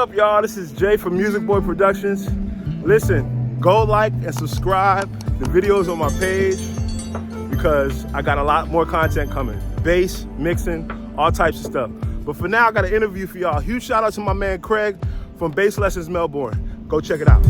What's up, y'all? This is Jay from Musiqboy Productions. Listen, go like and subscribe the videos on my page because I got a lot more content coming. Bass, mixing, all types of stuff. But for now, I got an interview for y'all. Huge shout out to my man Craig from Bass Lessons Melbourne. Go check it out.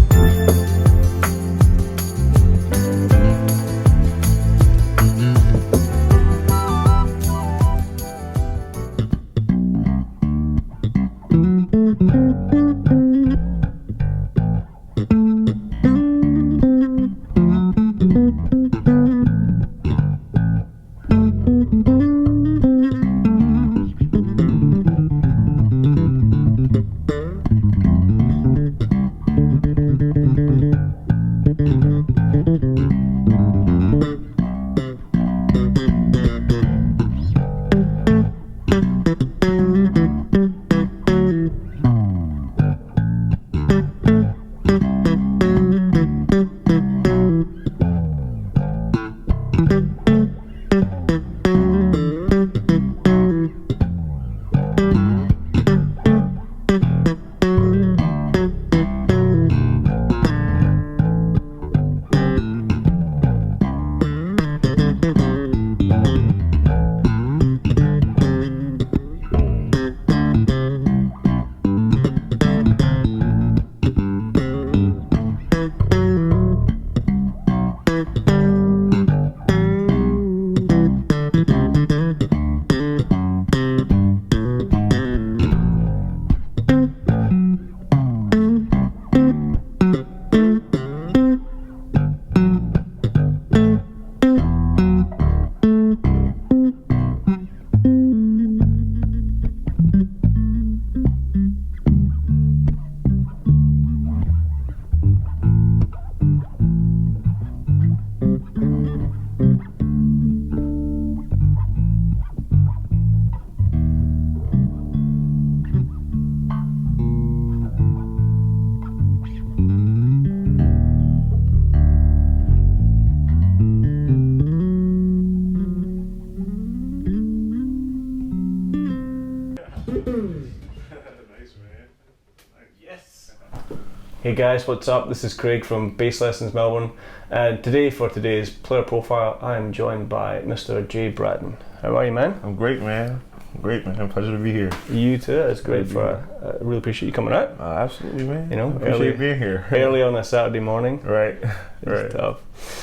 Hey guys, what's up? This is Craig from Bass Lessons Melbourne, and today for today's player profile I am joined by Mr. Jay Bratten. How are you, man? I'm great, man. Great, man. Pleasure to be here. You too. It's great I really appreciate you coming out. Absolutely, man. You know, appreciate being here. Early on a Saturday morning. Right. It's tough.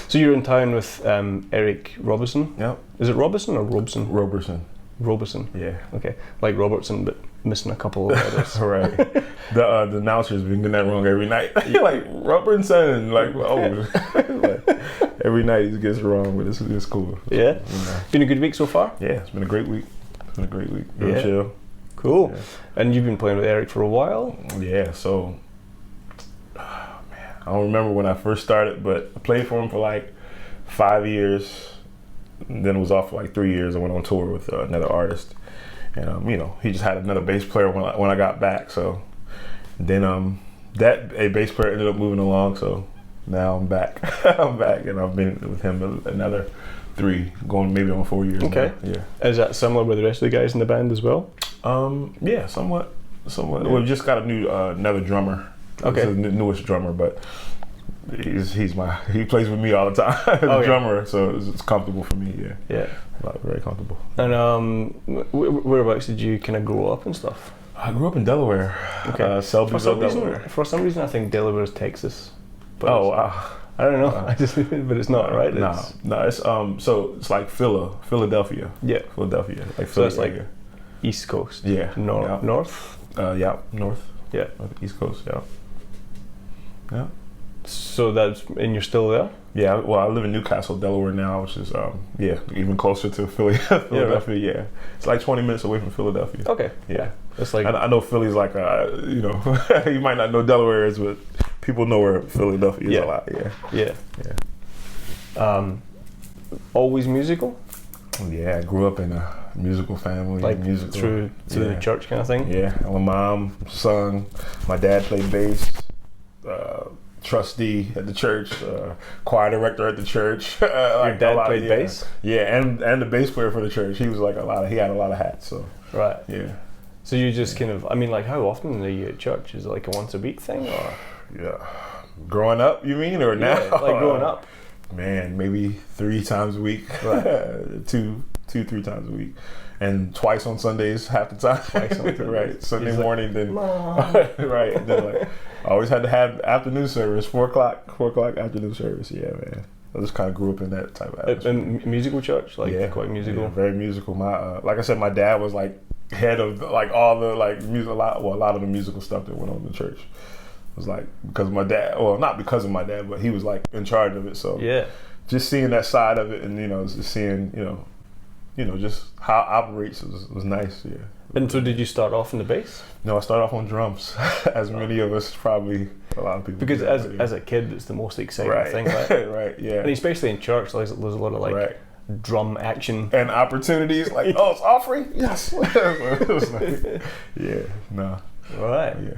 So you're in town with Eric Robertson. Yep. Is it Robertson or Robeson? Roberson. Yeah. Okay. Like Robertson, but missing a couple of letters. Right. The announcer's been getting that wrong every night. Like Robertson, like like, every night he gets it wrong, but it's cool. Yeah. Been a good week so far? Yeah, it's been a great week. Real chill. Cool. Yeah. And you've been playing with Eric for a while? Yeah. So, man, I don't remember when I first started, but I played for him for like 5 years. Then was off for like 3 years. I went on tour with another artist, and you know, he just had another bass player when I got back. So then that bass player ended up moving along. So now I'm back. I'm back, and I've been with him another 3, going maybe on 4 years. Okay. Now. Yeah. Is that similar with the rest of the guys in the band as well? Yeah, somewhat. Yeah. We've just got a new another drummer. Okay. This is the newest drummer, but he plays with me all the time as a drummer, so it's comfortable for me. Yeah, very comfortable. And whereabouts did you kind of grow up and stuff? I grew up in Delaware. Okay. Selbyville, Delaware. For some reason I think Delaware is Texas. But Oh wow. I don't know. But it's not, right? No. It's so it's like Philadelphia. Yeah. Philadelphia. Like so it's like East Coast. Yeah. North. north. Yeah. East Coast. Yeah. Yeah. So and you're still there? Yeah, well, I live in Newcastle, Delaware now, which is even closer to Philadelphia. Yeah, it's like 20 minutes away from Philadelphia. Okay. Yeah, it's like I know Philly's like you might not know Delaware is, but people know where Philadelphia is a lot. Yeah. Always musical? Yeah, I grew up in a musical family, like musical through the church kind of thing. Yeah, my mom sung, my dad played bass. Trustee at the church, choir director at the church. Your dad played bass? Yeah, and the bass player for the church. He was like he had a lot of hats. So right. Yeah. So you just kind of, I mean, like, how often are you at church? Is it like a once a week thing, or? Yeah. Growing up, you mean, or now? Yeah, like growing up. Man, maybe 3 times a week. Right. 3 times a week. And twice on Sundays, half the time. Twice on Sundays. Right. Sunday He's morning, then. Mom. Right. Then, like, I always had to have afternoon service, 4 o'clock afternoon service. Yeah, man. I just kind of grew up in that type of atmosphere. Musical church? Like, yeah, quite musical? Yeah, very musical. My like I said, my dad was like head of like all the like music, a lot of the musical stuff that went on in the church. It was like because of my dad, well, not because of my dad, but he was like in charge of it. So yeah, just seeing that side of it, and just seeing just how it operates was nice. Yeah. And so did you start off in the bass? No, I started off on drums, as many of us probably, a lot of people. Because as a kid, it's the most exciting thing, right? Right, yeah. And especially in church, there's a lot of like drum action. And opportunities, like, oh, it's offering? Yes. It was like, yeah, no. Right. Yeah.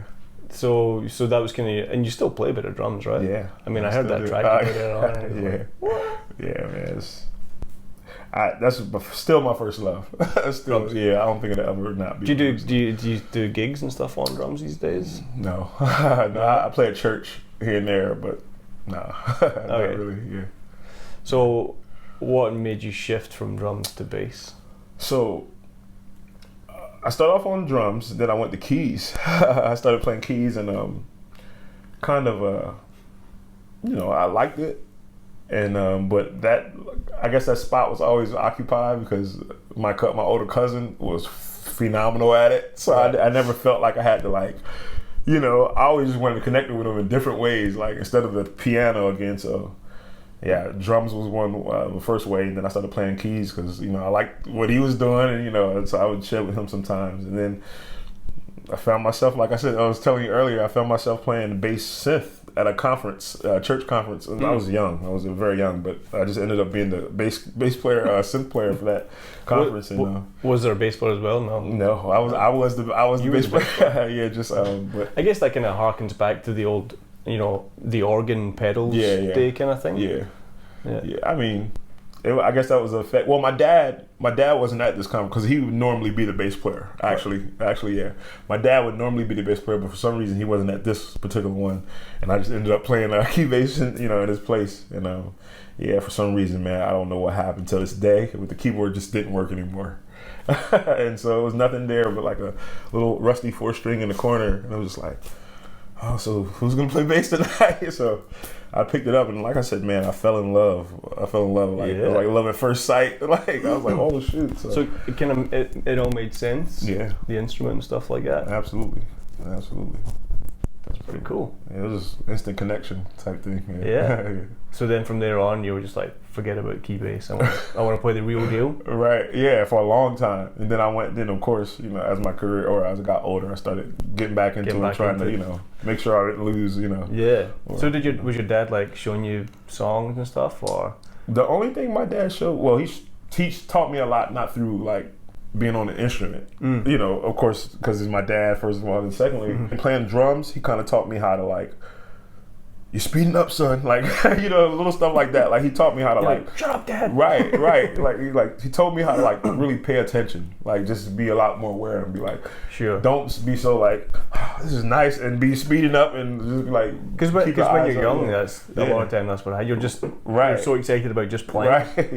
So that was kind of, and you still play a bit of drums, right? Yeah. I mean, I heard that track earlier on. Yeah. Yeah, man. That's still my first love. Still, yeah, I don't think it'll ever not be. Do you do gigs and stuff on drums these days? No, no. I play at church here and there, but no, not really. Yeah. So, what made you shift from drums to bass? So, I started off on drums, then I went to keys. I started playing keys, and kind of I liked it. And but that, I guess that spot was always occupied because my older cousin was phenomenal at it. So I never felt like I had to I always just wanted to connect with him in different ways, like instead of the piano again. So yeah, drums was one the first way, and then I started playing keys because I liked what he was doing, and so I would chill with him sometimes. And then I found myself, like I said, I was telling you earlier, I found myself playing bass synth at a conference, church conference. And I was young. I was very young, but I just ended up being the bass player, synth player for that conference. Was there a bass player as well? No, I was the bass player. Yeah, just but I guess that kind of harkens back to the old, the organ pedals day kind of thing. Yeah. I mean, I guess that was a effect. Well, my dad wasn't at this conference because he would normally be the bass player. Actually, yeah. My dad would normally be the bass player, but for some reason he wasn't at this particular one, and I just ended up playing key bass, in his place. And for some reason, man, I don't know what happened to this day. With the keyboard just didn't work anymore, and so it was nothing there but like a little rusty 4-string in the corner, and I was just like, oh, so who's gonna play bass tonight? So I picked it up, and like I said, man, I fell in love. It was like love at first sight. Like I was like, oh shoot. So it kind of it all made sense. Yeah. The instrument and stuff like that. Absolutely. That's pretty cool. Yeah, it was just instant connection type thing. Yeah. So then from there on, you were just like, forget about key bass. I want to play the real deal. Right. Yeah, for a long time, and then of course, as my career or as I got older, I started getting back into it, trying to make sure I didn't lose. Yeah. So was your dad like showing you songs and stuff, or? The only thing my dad showed, well, he taught me a lot, not through like being on an instrument, of course, because he's my dad first of all, and secondly, playing drums, he kind of taught me how to like, you're speeding up, son, like little stuff like that. Like he taught me how to like shut up, Dad. Right. Like he told me how to like really pay attention, like just be a lot more aware and be like, sure, don't be so like, oh, this is nice, and be speeding up and just like, because when you're young, that's a lot of time. That's what you're just you're so excited about just playing,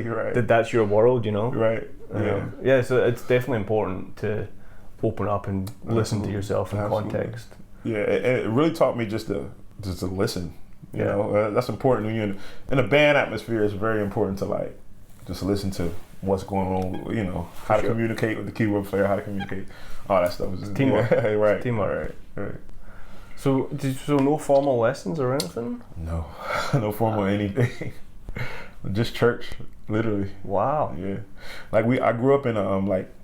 right. That's your world, right. Yeah. So it's definitely important to open up and listen to yourself in context. Yeah, it really taught me just to listen. That's important when you're in a band atmosphere. It's very important to like just listen to what's going on. How to communicate with the keyboard player, how to communicate, all that stuff. Is teamwork. Right. Teamwork. Right. So no formal lessons or anything? No, no formal anything. Just church, literally. Wow. Yeah, like I grew up in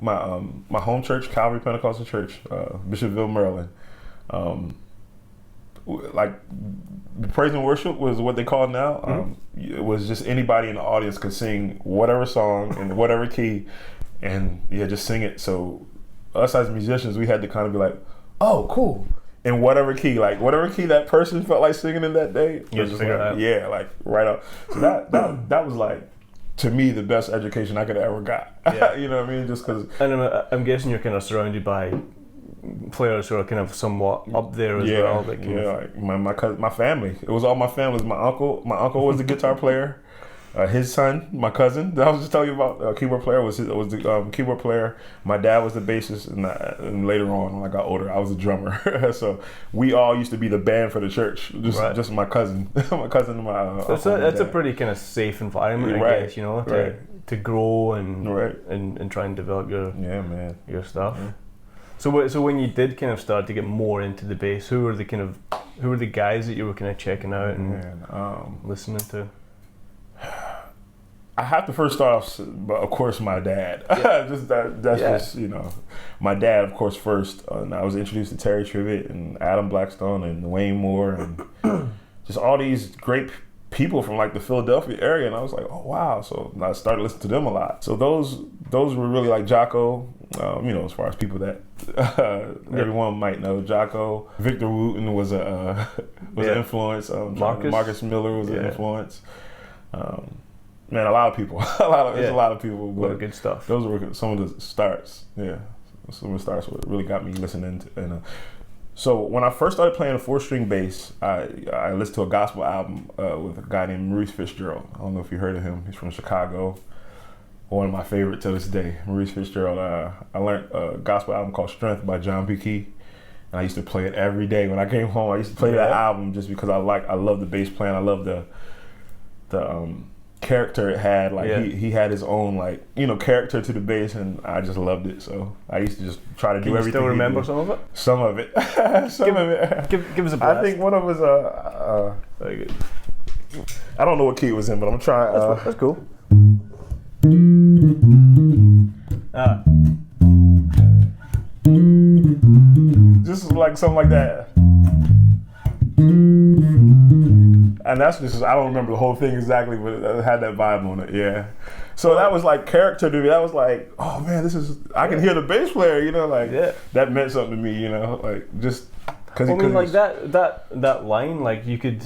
my home church, Calvary Pentecostal Church, Bishopville, Maryland. Like praise and worship was what they call it now. It was just anybody in the audience could sing whatever song in whatever key, and just sing it. So us as musicians, we had to kind of be like, oh, cool. In whatever key that person felt like singing in that day. You just figure it out. Yeah, like right up. So that was like, to me, the best education I could have ever got. Yeah. You know what I mean? Just because. And I'm guessing you're kind of surrounded by players who are kind of somewhat up there as well. That can like my cousin, my family. It was all my family. It was my uncle. My uncle was the guitar player. His son, my cousin, that I was just telling you about, keyboard player was the keyboard player. My dad was the bassist, and later on, when I got older, I was a drummer. So we all used to be the band for the church. Just my cousin, and my. That's a pretty kind of safe environment, I guess. To grow and try and develop your stuff. Yeah. So when you did kind of start to get more into the bass, who were the guys that you were kind of checking out and listening to? I have to first start off, but of course, my dad. Just my dad, of course, first. And I was introduced to Terry Trivett and Adam Blackstone and Wayne Moore and just all these great people from like the Philadelphia area, and I was like, oh wow! So I started listening to them a lot. So those were really like Jocko. As far as people that everyone might know, Jocko. Victor Wooten was an influence. Marcus Miller was an influence. Man, a lot of people. There's a lot of people. A lot of good stuff. Those were some of the starts. Yeah, some of the starts what really got me listening to. And so when I first started playing a 4-string bass, I listened to a gospel album with a guy named Maurice Fitzgerald. I don't know if you heard of him. He's from Chicago. One of my favorite to this day, Maurice Fitzgerald. I learned a gospel album called Strength by John P. Key. And I used to play it every day. When I came home, I used to play that album just because I love the bass playing. I love the character it had. He had his own character to the bass, and I just loved it. So I used to just try to do everything. Still remember some of it? Some of it. Give us a blast. I think one of us. Very good. I don't know what key it was in, but I'm trying. That's cool. Just like something like that. And that's just, I don't remember the whole thing exactly, but it had that vibe on it, yeah. So that was like character to me. That was like, oh man, I can hear the bass player, that meant something to me, just because that line, like you could,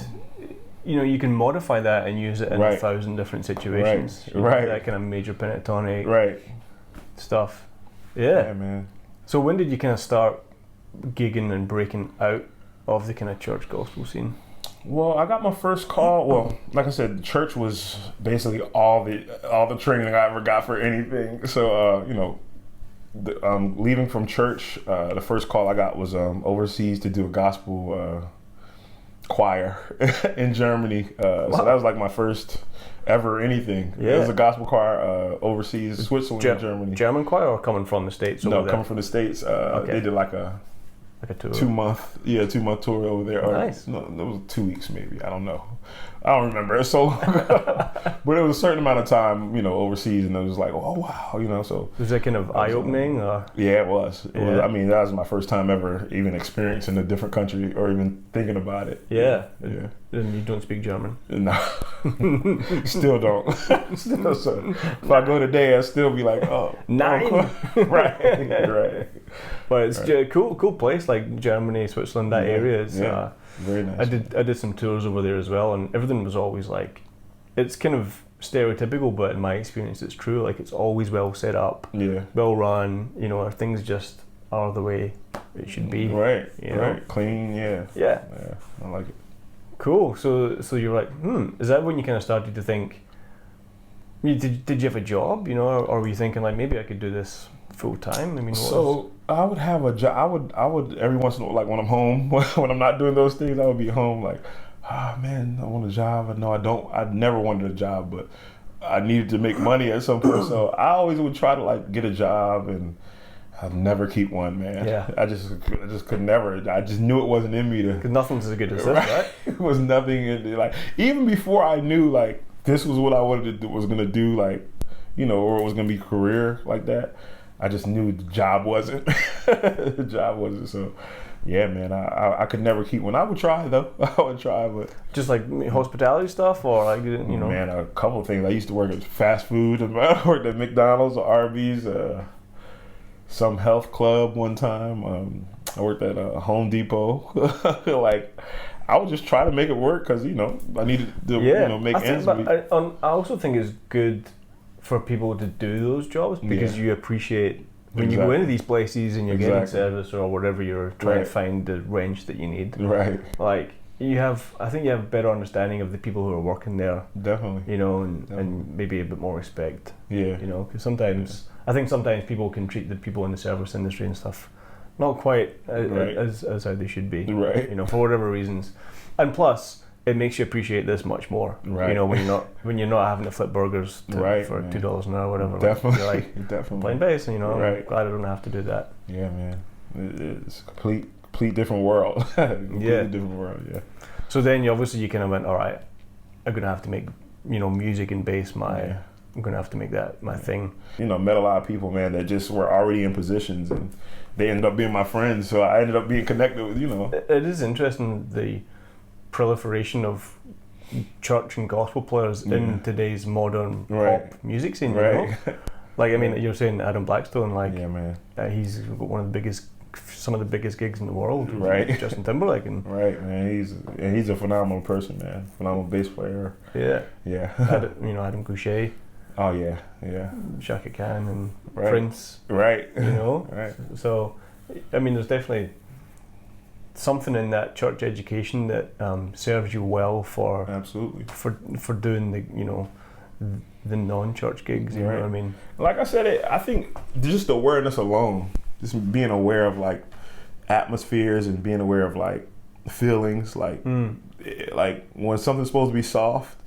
you can modify that and use it in 1,000 different situations. Right. That kind of major pentatonic stuff. Yeah, man. So when did you kind of start gigging and breaking out of the kind of church gospel scene? Well, I got my first call. Well, like I said, the church was basically all the training I ever got for anything. So, leaving from church, the first call I got was overseas to do a gospel choir in Germany. So that was like my first ever anything. Yeah. It was a gospel choir overseas, Switzerland, and Germany. German choir or coming from the States? No, coming from the States. They did like a 2-month tour over there. Nice. No, it was 2 weeks maybe. I don't know. I don't remember. It's so long ago. But it was a certain amount of time, overseas, and it was like, oh wow, so. Was that kind of eye-opening? Yeah, it was. I mean, that was my first time ever even experiencing a different country or even thinking about it. Yeah. And you don't speak German? No. Still don't. So if I go today, I'll still be like, oh. 9. Right. But it's a cool place, like Germany, Switzerland, that area is. Very nice. I did some tours over there as well, and everything was always like, it's kind of stereotypical, but in my experience it's true. Like, it's always well set up, well run, things just are the way it should be. Right. Clean, yeah, I like it. Cool. So you're like, is that when you kind of started to think, did you have a job, or were you thinking like, maybe I could do this full time? I mean, I would have a job. I would every once in a while, like when I'm home, when I'm not doing those things, I would be home like, man, I want a job. And no, I don't. I never wanted a job, but I needed to make money at some point. So I always would try to like get a job, and I'd never keep one, man. Yeah. I just could never. I just knew it wasn't in me to. Because nothing's as good as this, right? It was nothing in like, even before I knew like this was what I wanted to do, was gonna do, like, or it was gonna be career like that. I just knew the job wasn't. The job wasn't. So, yeah, man, I could never keep one. I would try though. I would try, but just like hospitality stuff, or like Man, a couple of things. I used to work at fast food. I worked at McDonald's or Arby's, some health club one time. I worked at Home Depot. Like, I would just try to make it work because I needed to make ends meet. I also think it's good for people to do those jobs because you appreciate when you go into these places and you're getting service or whatever, you're trying to find the wrench that you need. Right. Like I think you have a better understanding of the people who are working there. Definitely. You know, and maybe a bit more respect. Yeah. You know, because sometimes I think sometimes people can treat the people in the service industry and stuff not quite as how they should be. Right. You know, for whatever reasons, and plus. It makes you appreciate this much more, you know, when you're not having to flip burgers for $2 an hour, whatever. Definitely, you're like definitely playing bass, and I'm glad I don't have to do that. Yeah, man, it's a complete different world. Different world. Yeah. So then, you kind of went, all right, I'm gonna have to make, music and bass I'm gonna have to make that my thing. Met a lot of people, man, that just were already in positions, and they ended up being my friends. So I ended up being connected with, It is interesting the proliferation of church and gospel players in today's modern pop music scene. Like I mean, you're saying Adam Blackstone, like he's got some of the biggest gigs in the world, Justin Timberlake, and man, he's a phenomenal person, man, phenomenal bass player. Adam Goucher. Oh yeah, Shaka Khan and Prince. So I mean, there's definitely something in that church education that serves you well for for doing the non-church gigs. You know what I mean? Like I said, I think just the awareness alone, just being aware of like atmospheres and being aware of like feelings, like when something's supposed to be soft.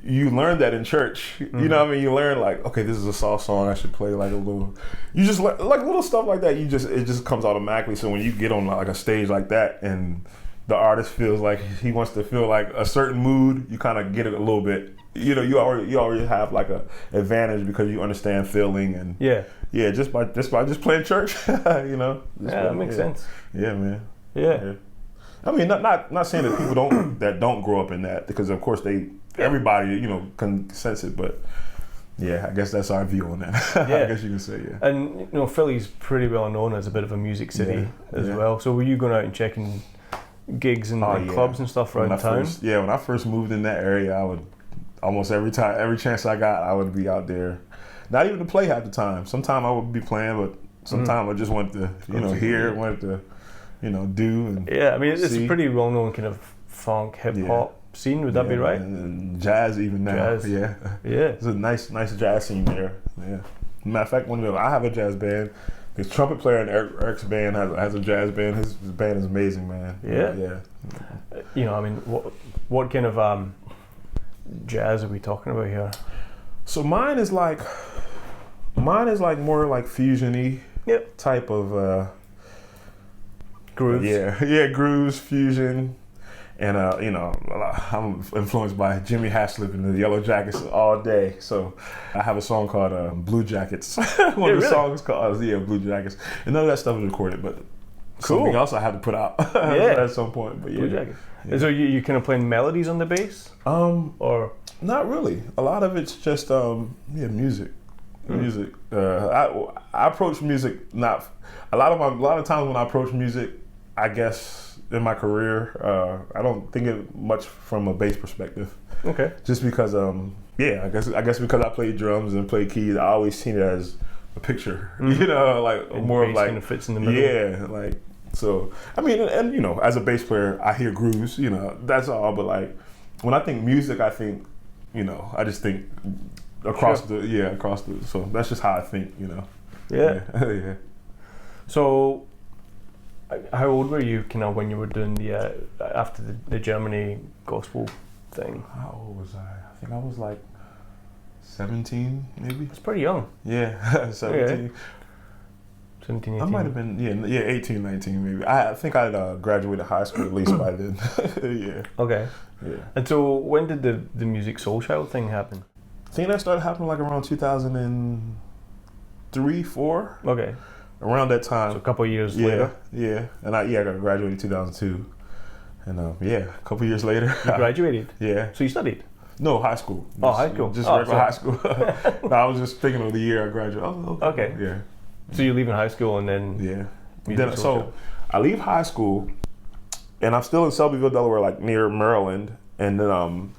You learn that in church, you know what I mean? You learn like, okay, this is a soft song, I should play like a little, you just like little stuff like that, it just comes automatically. So when you get on like a stage like that and the artist feels like he wants to feel like a certain mood, you kind of get it a little bit, you already have like a advantage because you understand feeling and just by playing church, that makes sense. Yeah, man. Yeah. I mean, not saying that people don't grow up in that, because of course everybody, can sense it, but yeah, I guess that's our view on that. I guess you can say, And Philly's pretty well known as a bit of a music city as well. So were you going out and checking gigs and clubs and stuff around town? When I first moved in that area, I would almost every chance I got, I would be out there. Not even to play half the time. Sometimes I would be playing, but sometimes I just wanted to hear, wanted to do. And I mean, it's a pretty well known kind of funk hip hop scene, would that be right? And jazz even now. It's a nice jazz scene there. Matter of fact, I have a jazz band. The trumpet player in Eric's band has a jazz band. His band is amazing, man. I mean, what kind of jazz are we talking about here? So mine is like more like fusion-y type of grooves. Grooves, fusion. And I'm influenced by Jimmy Haslip and the Yellow Jackets all day. So I have a song called Blue Jackets. One of the songs called Blue Jackets. And none of that stuff is recorded, but something else I have to put out at some point. But Blue Jackets. And so you kind of playing melodies on the bass? Or not really. A lot of it's just music. Music. I approach music not a lot of times when I approach music, I guess in my career, I don't think it much from a bass perspective. Okay. Just because, I guess because I played drums and played keys, I always seen it as a picture. And more of like kind of fits in the middle. Yeah, like so. I mean, and as a bass player, I hear grooves. That's all. But like when I think music, I think, I just think across across the. So that's just how I think. Yeah. So. How old were you when you were doing the after the Germany gospel thing? How old was I? I think I was like 17, maybe. It's pretty young. Yeah, 17. 17, 18. I might have been, 18, 19 maybe. I think I'd graduated high school at least by then. Okay. Yeah. And so when did the music Soulchild thing happen? I think that started happening like around 2003, 4. Okay. Around that time. So a couple of years later? Yeah. And I graduated in 2002. And a couple of years later. You graduated? Yeah. So you studied? No, high school. High school. Just regular high school. No, I was just thinking of the year I graduated. Oh, okay. Yeah. So you're leaving high school and then... Yeah. So I leave high school and I'm still in Selbyville, Delaware, like near Maryland. And then a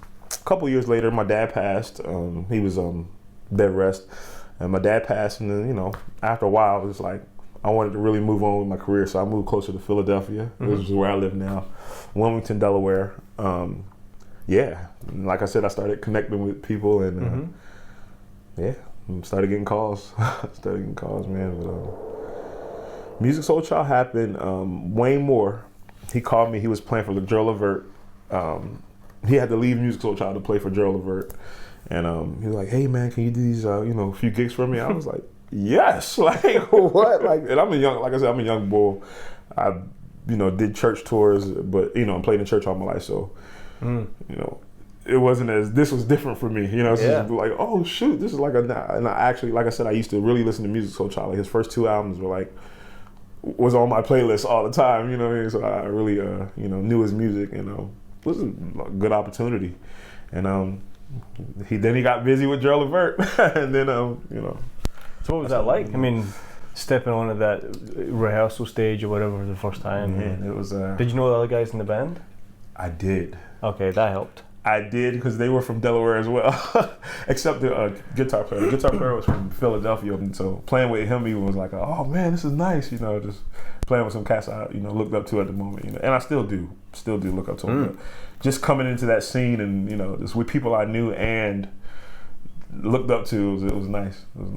couple of years later, my dad passed. He was bed rest. and my dad passed, and then, you know, after a while, I was like, I wanted to really move on with my career, so I moved closer to Philadelphia, which is where I live now, Wilmington, Delaware. Yeah, and like I said, I started connecting with people, and yeah, started getting calls. Man. But Music Soulchild happened. Wayne Moore, he called me. He was playing for Gerald Levert. He had to leave Music Soulchild to play for Gerald Levert, and he was like, "Hey man, can you do these, you know, a few gigs for me?" I was like, "Yes." Like what? Like, and I'm a young bull. I, you know, did church tours, but you know, I played in church all my life, so you know, it wasn't this was different for me. You know, it's just like, oh shoot, this is like and I actually, like I said, I used to really listen to Music Soulchild. Like his first 2 albums was on my playlist all the time. You know what I mean? So I really, you know, knew his music, and it was a good opportunity. And he got busy with Gerald Levert, and then you know. So what was that like? I mean, stepping onto that rehearsal stage or whatever the first time. Man, it was. Did you know the other guys in the band? I did. Okay, that helped. I did, because they were from Delaware as well, except the guitar player. The guitar player was from Philadelphia, and so playing with him even was like, oh man, this is nice. You know, just playing with some cats I, you know, looked up to at the moment. You know, and I still do look up to them. But just coming into that scene, and you know, just with people I knew and looked up to, it was nice. It was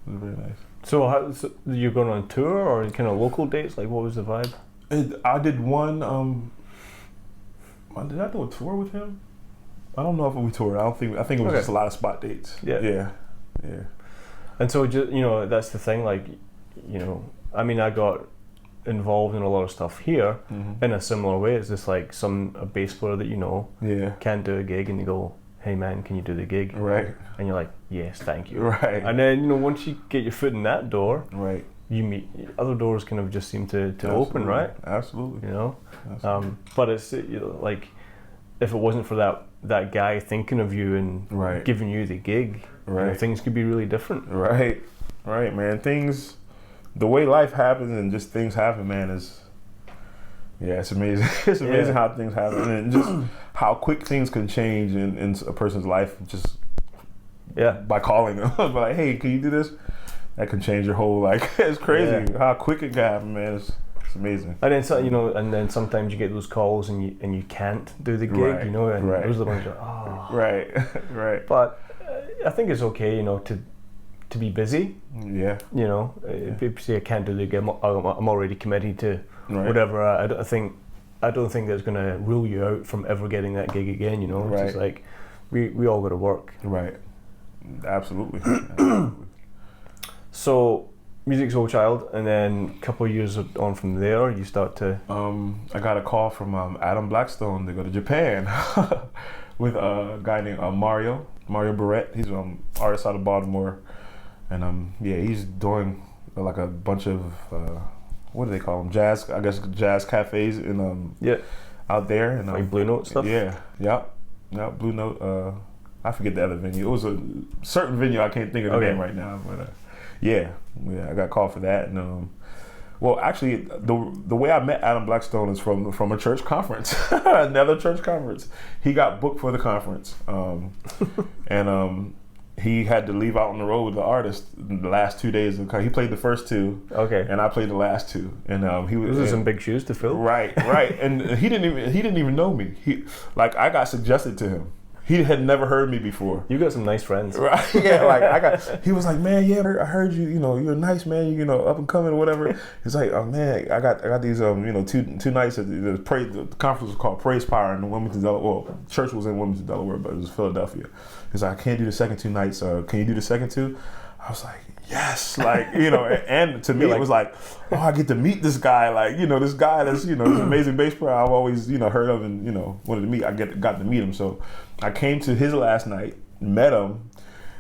very nice. So you're going on tour or kind of local dates? Like, what was the vibe? I did one. Did I do a tour with him? I don't know if we toured. I think it was just a lot of spot dates. Yeah. And so, just, you know, that's the thing. Like, you know, I mean, I got involved in a lot of stuff here in a similar way. It's just like a bass player that you know can't do a gig, and you go, "Hey man, can you do the gig?" Right. And you're like, "Yes, thank you." Right. And then, you know, once you get your foot in that door, right, you meet other doors. Kind of just seem to open, right? Absolutely. You know. Absolutely. But it's, you know, like, if it wasn't for that guy thinking of you and giving you the gig, you know, things could be really different. Right, man. The way life happens and just things happen, man, it's amazing. It's amazing how things happen, and just how quick things can change in a person's life just by calling them. Like, hey, can you do this? That can change your whole, like, it's crazy how quick it can happen, man. It's amazing. And then, you know, and then sometimes you get those calls and you can't do the gig, you know, and those are the ones you're like, oh. Right. But I think it's okay, you know, to be busy. Yeah. You know, people say I can't do the gig, I'm already committed to whatever. I don't think that's going to rule you out from ever getting that gig again, you know. It's just like, we all got to work. Right. Absolutely. So, Music Soulchild, and then a couple of years on from there, you start to... I got a call from Adam Blackstone to go to Japan with a guy named Mario Barrett. He's an artist out of Baltimore, and he's doing like a bunch of what do they call them? Jazz cafes in out there, and like Blue Note stuff. Blue Note. I forget the other venue. It was a certain venue. I can't think of the name right now, but. I got called for that, and well, actually, the way I met Adam Blackstone is from a church conference, another church conference. He got booked for the conference, and he had to leave out on the road with the artist the last 2 days. He played the first two, and I played the last two, and he was. Those are some big shoes to fill. Right, and he didn't even know me. I got suggested to him. He had never heard me before. You got some nice friends. Right. He was like, man, I heard you, you know, you're a nice man, you know, up and coming or whatever. He's like, oh man, I got these, you know, two nights at the conference was called Praise Power in Wilmington, Delaware. Well, church was in Wilmington, Delaware, but it was Philadelphia. He's like, I can't do the second 2 nights. Can you do the second 2? I was like, yes, like, you know, and to me it was like, oh, I get to meet this guy, like, you know, this guy that's, you know, this amazing bass player I've always, you know, heard of and, you know, wanted to meet. I got to meet him. So I came to his last night, met him,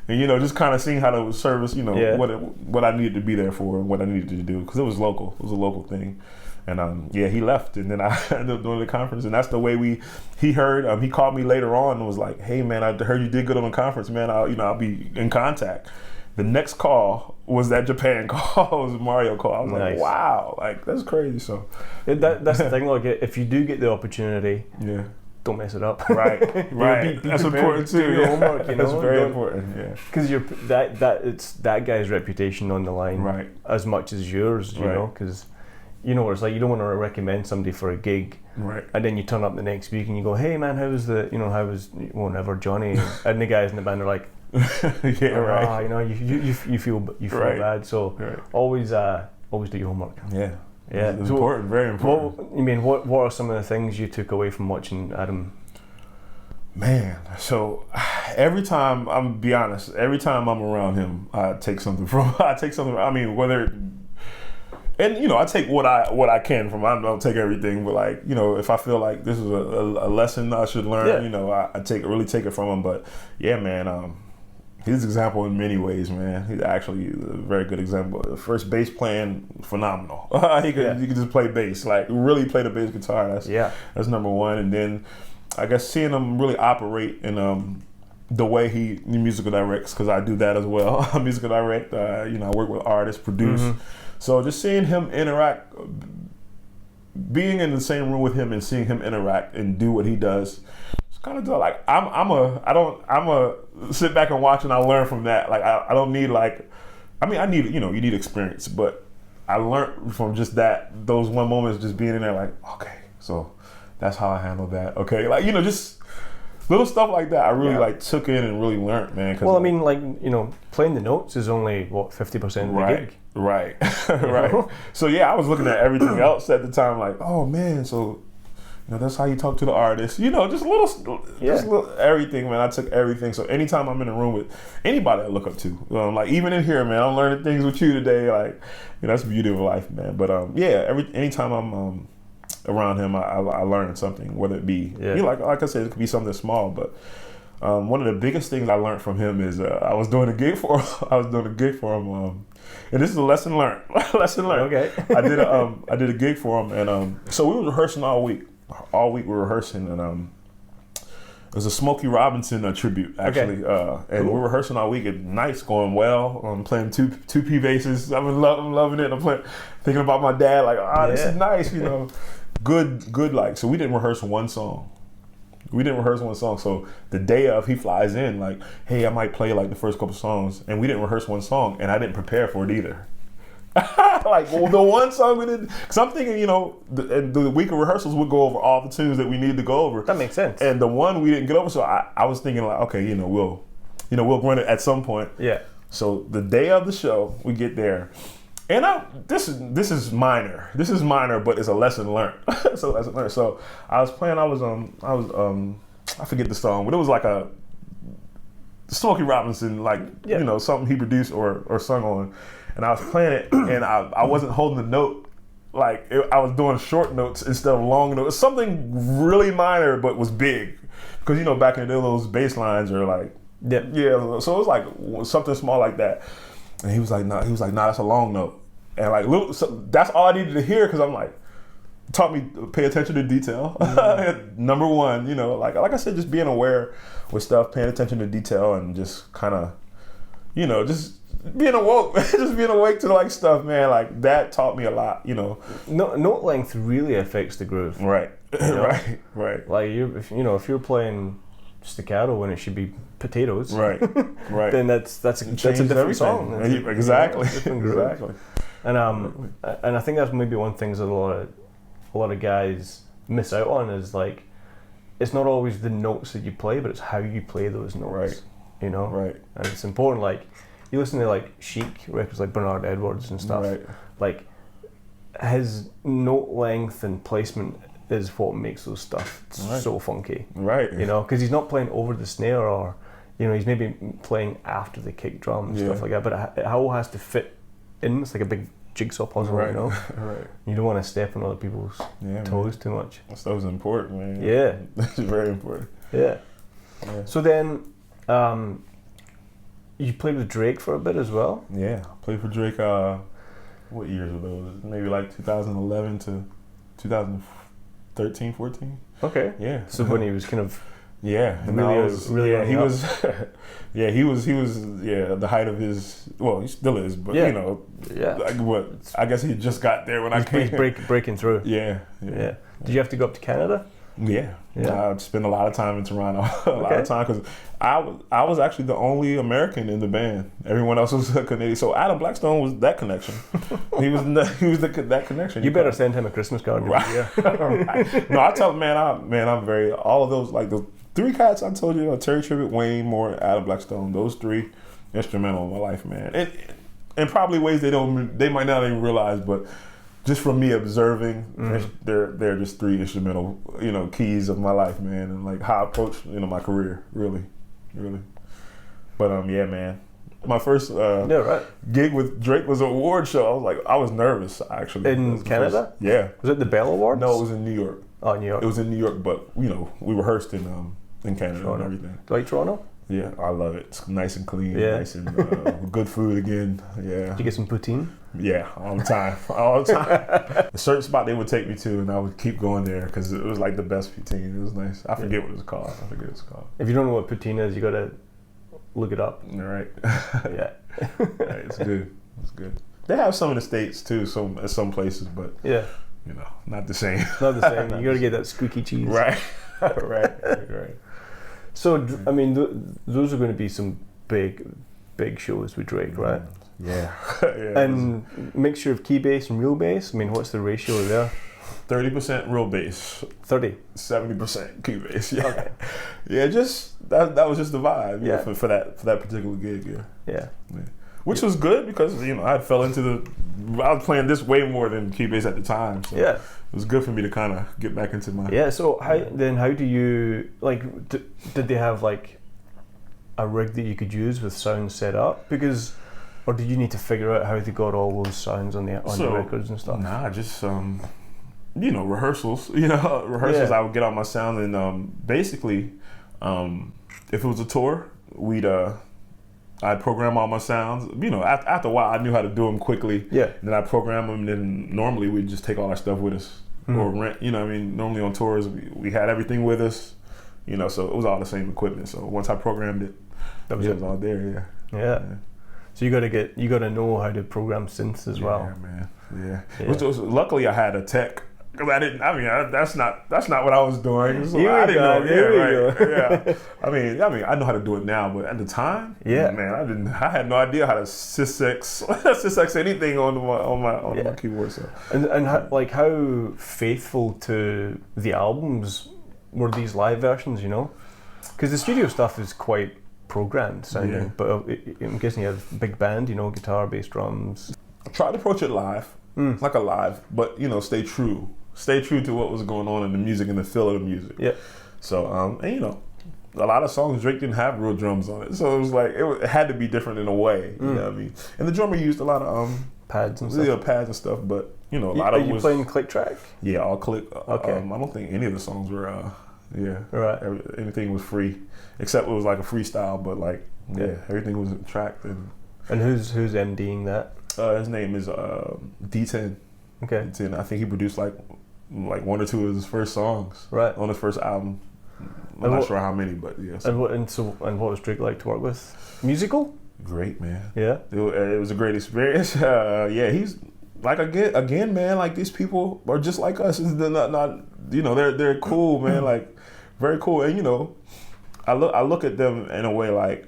and, you know, just kind of seeing how the service, you know, what I needed to be there for and what I needed to do, because it was local. It was a local thing. And he left, and then I ended up doing the conference, and that's the way he heard. He called me later on and was like, hey man, I heard you did good on the conference, man. I'll be in contact. The next call was that Japan call. It was a Mario call. I was like, wow, like, that's crazy. So that's the thing. Like, if you do get the opportunity, don't mess it up. Right. Be That's prepared, important too. do your homework, you know? That's very important. Yeah. Because it's that guy's reputation on the line, right, as much as yours, you know. Because you know, it's like you don't want to recommend somebody for a gig, right, and then you turn up the next week and you go, hey man, how was whatever Johnny, and the guys in the band are like, yeah, right. You know, you feel right. bad. So always do your homework. Yeah. Yeah, it's important, very important. What are some of the things you took away from watching Adam? Man, so every time I'm around him, I take something from. I mean, whether, and you know, I take what I can from. I don't take everything, but like, you know, if I feel like this is a lesson I should learn, you know, I really take it from him. But yeah, man, he's an example in many ways, man. He's actually a very good example. The first bass playing, phenomenal. He could just play bass, like really play the bass guitar. That's number one. And then I guess seeing him really operate in the way he musical directs, because I do that as well. I musical direct, you know, I work with artists, produce. Mm-hmm. So just seeing him interact, being in the same room with him and seeing him interact and do what he does, kind of like I'm sit back and watch and I learn from that. Like I don't need I need, you know, you need experience, but I learned from just those one moments, just being in there like, okay, so that's how I handle that. Okay, like, you know, just little stuff like that. I really like took in and really learned, man. Well, I mean, like, you know, playing the notes is only 50% of the gig. Right, right. So yeah, I was looking at everything else at the time, like, oh man, so. You know, that's how you talk to the artist. You know, just little everything, man. I took everything. So anytime I'm in a room with anybody I look up to, like even in here, man, I'm learning things with you today. Like, you know, that's the beauty of life, man. But anytime I'm around him, I learn something, whether it be, you know, like I said, it could be something small. But one of the biggest things I learned from him is I was doing a gig for him. And this is a lesson learned. Okay. I did a gig for him, and so we were rehearsing all week. All week we were rehearsing, and it was a Smokey Robinson tribute, actually. And we're rehearsing all week. And night's going well. I'm playing two P basses. I'm loving it. I'm thinking about my dad, like, this is nice, you know. Good. Like, so we didn't rehearse one song. So the day of, he flies in like, hey, I might play like the first couple songs, and we didn't rehearse one song, and I didn't prepare for it either. Like, well, the one song we did, because I'm thinking, you know, the week of rehearsals we'll go over all the tunes that we need to go over. That makes sense. And the one we didn't get over, so I was thinking like, okay, you know, we'll run it at some point. Yeah. So the day of the show, we get there, and this is minor, but it's a lesson learned. It's a lesson learned. So I was playing, I forget the song, but it was like a Smokey Robinson, like, you know, something he produced or sung on. And I was playing it, and I wasn't holding the note. Like, I was doing short notes instead of long notes. Something really minor, but was big. Because, you know, back in the day, those bass lines are like, so it was like something small like that. And he was like, nah, that's a long note. And like, so that's all I needed to hear, because I'm like, taught me to pay attention to detail. Mm-hmm. Number one, you know, like I said, just being aware with stuff, paying attention to detail, and just kind of, you know, just being awoke, just being awake to like stuff, man. Like that taught me a lot, you know. Note length really affects the groove. Right, you know? right. Like if you're playing staccato when it should be potatoes, right. Then that's a different song. Exactly. Exactly. And I think that's maybe one thing that a lot of guys miss out on is like, it's not always the notes that you play, but it's how you play those notes. Right. You know. Right. And it's important. Like, you listen to like Chic records, like Bernard Edwards and stuff. Right. Like, his note length and placement is what makes those stuff so funky. Right. You know, because he's not playing over the snare, or, you know, he's maybe playing after the kick drum and stuff like that. But it all has to fit in. It's like a big jigsaw puzzle, you know. Right. You don't want to step on other people's toes too much. That stuff's important, man. Yeah. That's very important. Yeah. So then, you played with Drake for a bit as well? Yeah, I played for Drake, what years were those? Maybe like 2011 to 2013, 14. Okay. Yeah. So when he was kind of he was the height of his, well, he still is, but you know, I guess he just got there when I came. Breaking through. Yeah. Did you have to go up to Canada? Yeah. I spent a lot of time in Toronto. Lot of time because I was actually the only American in the band. Everyone else was Canadian. So Adam Blackstone was that connection. he was that connection. You better send him a Christmas card. Right. Right. No, I tell him, I'm very all of those like the 3 cats I told you, Terry Tribbett, Wayne Moore, Adam Blackstone. Those 3 instrumental in my life, man. And probably ways they might not even realize, but just from me observing, they're just 3 instrumental, keys of my life, man, and like how I approach, my career, really. But yeah, man, my first gig with Drake was an award show. I was nervous actually. In Canada? Yeah. Was it the Bell Awards? No, it was in New York. Oh, New York. It was in New York, but we rehearsed in Canada Toronto. And everything. Like Toronto? Yeah, I love it. It's nice and clean, nice and good food again. Yeah. Did you get some poutine? Yeah, all the time. A certain spot they would take me to, and I would keep going there because it was like the best poutine. It was nice. I forget what it was called. If you don't know what poutine is, you gotta look it up. All right. Yeah. It's good. It's good. They have some in the States too, at some places, but yeah, not the same. Not the same. You gotta get that squeaky cheese. Right. Right. So I mean, those are going to be some big shows with Drake, right? Yeah. And mixture of key bass and real bass. I mean, what's the ratio there? 30% real bass. 70% key bass. Yeah. Okay. Yeah. Just that was just the vibe. Yeah. For that particular gig. Yeah. Which was good because I fell into I was playing this way more than key bass at the time. So it was good for me to kind of get back into my. Yeah. So how do you like? Did they have like a rig that you could use with sounds set up? Or did you need to figure out how they got all those sounds on the records and stuff? Nah, just rehearsals. Rehearsals. I would get on my sound and basically, if it was a tour, I'd program all my sounds. After a while, I knew how to do them quickly. Yeah. And then I'd program them, and then normally we'd just take all our stuff with us or rent. Normally on tours, we had everything with us. So it was all the same equipment. So once I programmed it, it was all there. Yeah. So you gotta know how to program synths as well. Yeah, man. Yeah. Which was, luckily, I had a tech. Because that's not what I was doing. So I didn't know. Yeah. I mean, I know how to do it now, but at the time, man, I had no idea how to sysex anything on my keyboard. So. And how faithful to the albums were these live versions? Because the studio stuff is quite programmed sounding, but I'm guessing you have a big band, guitar, bass, drums. I tried to approach it live, like a live, but stay true to what was going on in the music and the feel of the music. Yeah. So a lot of songs Drake didn't have real drums on it, so it was like it had to be different in a way. You know what I mean? And the drummer used a lot of pads and stuff. Pads and stuff, but a lot of it was. Are you playing click track? Yeah, all click. Okay. I don't think any of the songs were. Right. Anything was free, except it was like a freestyle. But everything was tracked And who's MDing that? His name is D10. Okay. D10. I think he produced like 1 or 2 of his first songs. Right. On his first album. I'm not sure how many, but yeah. So. And what was Drake like to work with? Musical? Great, man. Yeah. It was a great experience. He's like again, man. Like these people are just like us. They're not. They're cool, man. Like very cool. And I look at them in a way like,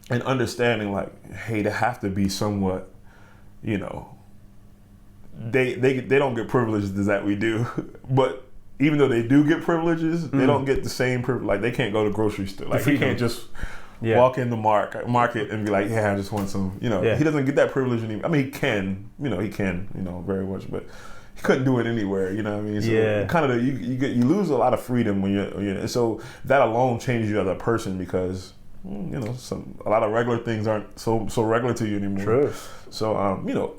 and understanding like, hey, they have to be somewhat, they don't get privileges that we do, but even though they do get privileges, they don't get the same privilege. Like they can't go to grocery store. Like he can't just walk in the market and be like, yeah, I just want some. He doesn't get that privilege anymore. I mean, he can, very much, but he couldn't do it anywhere. You know what I mean? So kind of you lose a lot of freedom when you're. So that alone changes you as a person because. A lot of regular things aren't so regular to you anymore. True. So